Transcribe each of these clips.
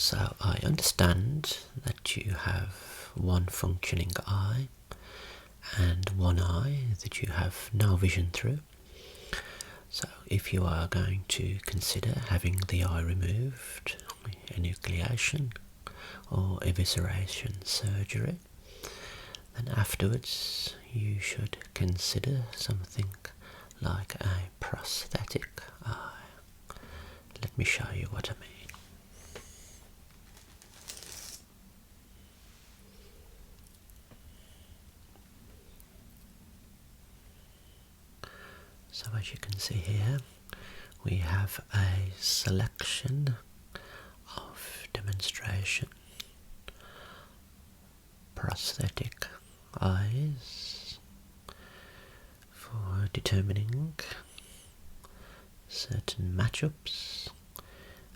So I understand that you have one functioning eye and one eye that you have no vision through. So if you are going to consider having the eye removed, enucleation or evisceration surgery, then afterwards you should consider something like a prosthetic eye. Let me show you what I mean. So as you can see here, we have a selection of demonstration prosthetic eyes for determining certain matchups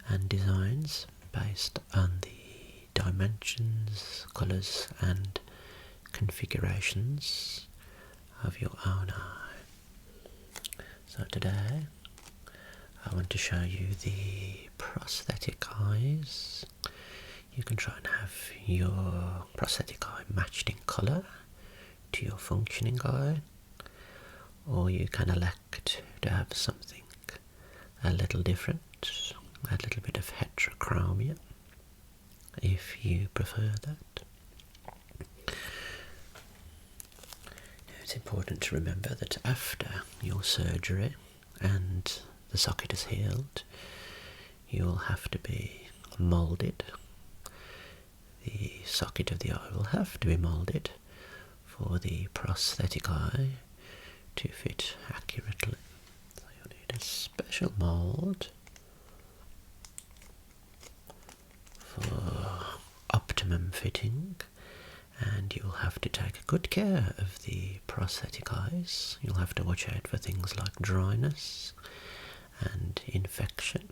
and designs based on the dimensions, colours and configurations of your own eye. So today I want to show you the prosthetic eyes. You can try and have your prosthetic eye matched in colour to your functioning eye, or you can elect to have something a little different, a little bit of heterochromia if you prefer that. It's important to remember that after your surgery and the socket is healed, you will have to be moulded. The socket of the eye will have to be moulded for the prosthetic eye to fit accurately. So you'll need a special mould for optimum fitting, and you'll have to take good care of the prosthetic eyes. You'll have to watch out for things like dryness and infection.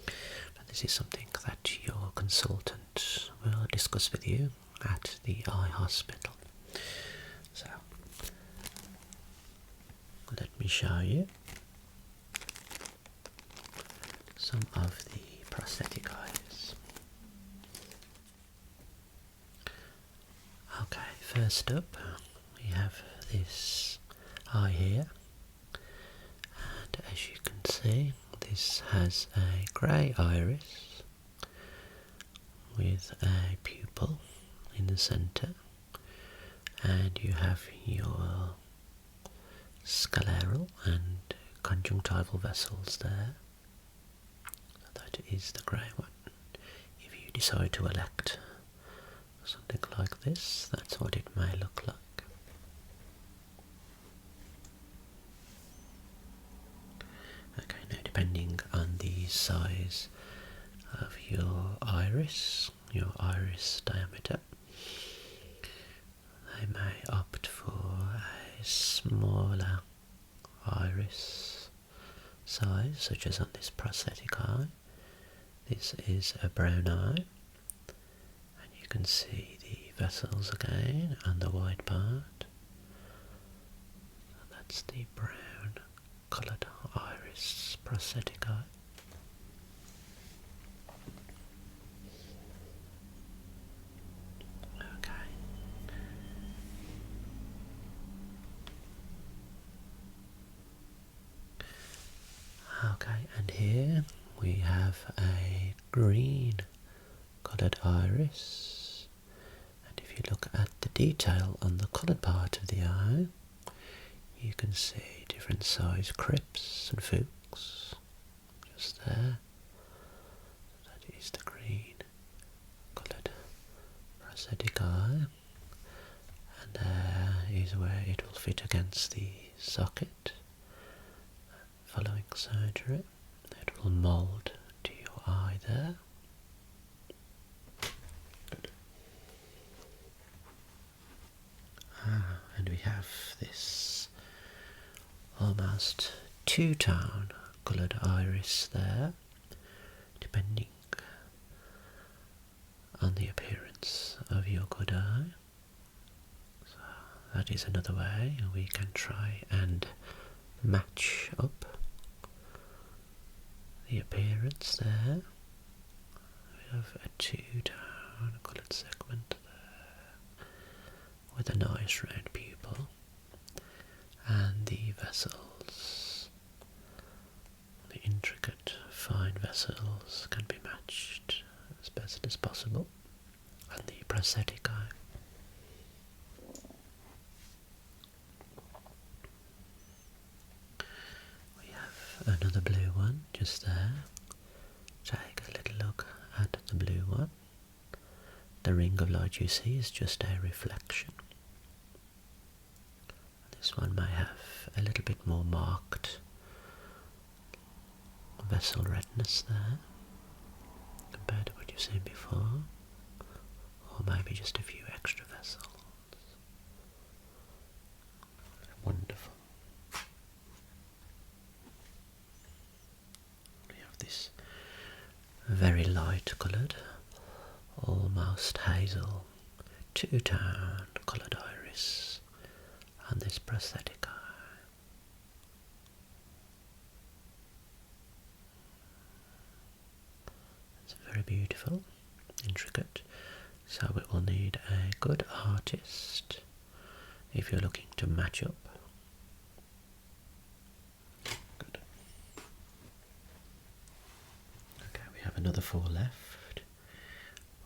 But this is something that your consultant will discuss with you at the eye hospital. So let me show you some of the prosthetic eyes. Okay, first up we have this eye here, and as you can see, this has a grey iris with a pupil in the centre, and you have your scleral and conjunctival vessels there. So that is the grey one. If you decide to elect something like this, that's what it may look like. Okay, now depending on the size of your iris diameter, they may opt for a smaller iris size, such as on this prosthetic eye. This is a brown eye, and you can see the vessels again on the white part. That's the brown coloured iris prosthetic eye. Okay. Okay, and here we have a green coloured iris, and if you look at the detail on the coloured part of the eye, you can see different size crypts and fuchs just there. That is the green coloured prosthetic eye, and there is where it will fit against the socket. Following surgery, it will mould to your eye there. And we have this almost two-tone coloured iris there, depending on the appearance of your good eye. So that is another way we can try and match up the appearance there. We have a two-tone coloured segment there with a nice round pupil, and the vessels, the intricate fine vessels can be matched as best as possible, and the prosthetic eye. We have another blue one just there. Take a little look at the blue one. The ring of light you see is just a reflection. This one may have a little bit more marked vessel redness there compared to what you've seen before, or maybe just a few extra vessels. Wonderful. We have this very light coloured, almost hazel, two-tone coloured iris on this prosthetic eye. It's very beautiful, intricate, so it will need a good artist if you're looking to match up. Good. Okay, we have another four left.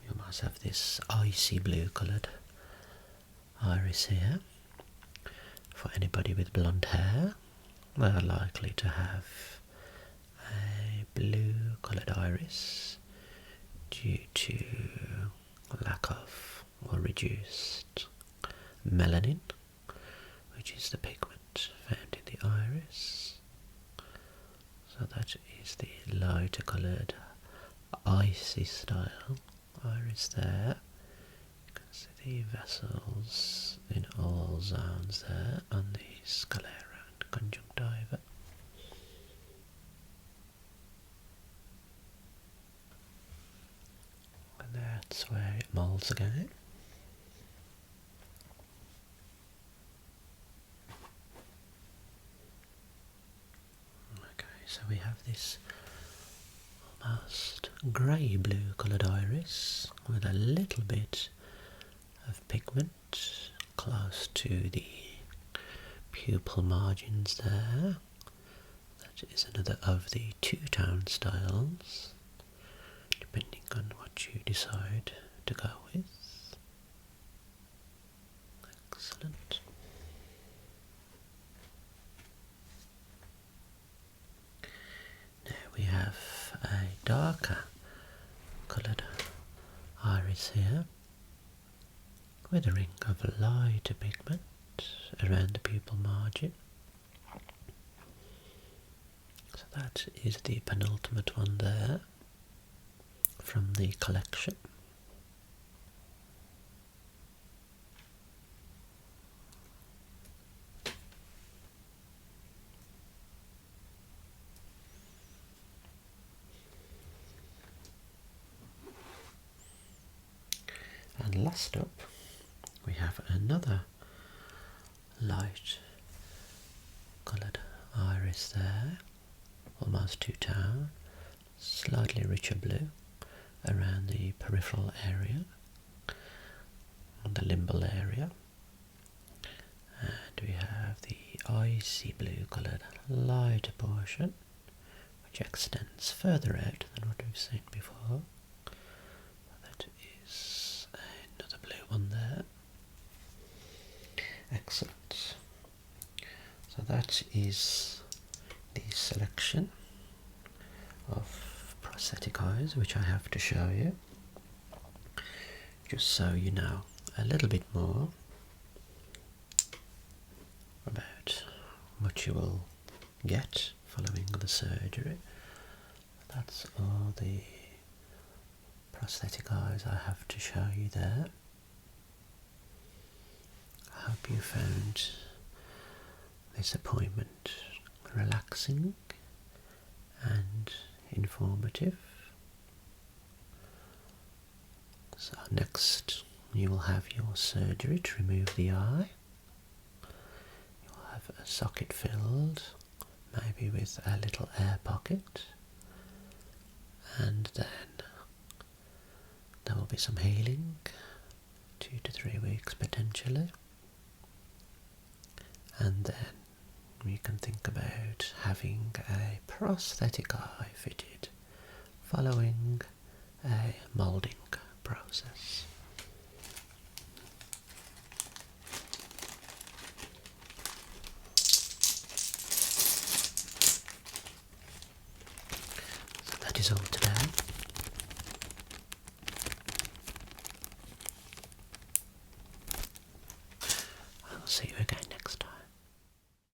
We almost have this icy blue coloured iris here. For anybody with blonde hair, they are likely to have a blue coloured iris due to lack of or reduced melanin, which is the pigment found in the iris. So that is the lighter coloured icy style iris there. You can see the vessels in all zones there on the sclera and conjunctiva. And that's where it moulds again. Okay, so we have this almost grey blue coloured iris with a little bit of pigment close to the pupil margins there. That is another of the two-tone styles, depending on what you decide to go with. Excellent. Now we have a darker coloured iris here with a ring of lighter pigment around the pupil margin. So that is the penultimate one there from the collection. And last up, we have another light coloured iris there, almost two-tone, slightly richer blue around the peripheral area and the limbal area. And we have the icy blue coloured lighter portion, which extends further out than what we've seen before. That is another blue one there. Excellent. So that is the selection of prosthetic eyes which I have to show you, just so you know a little bit more about what you will get following the surgery. That's all the prosthetic eyes I have to show you there. I hope you found this appointment relaxing and informative. So next you will have your surgery to remove the eye. You'll have a socket filled, maybe with a little air pocket, and then be some healing, 2 to 3 weeks potentially, and then we can think about having a prosthetic eye fitted following a moulding process. So that is all today. I'll see you again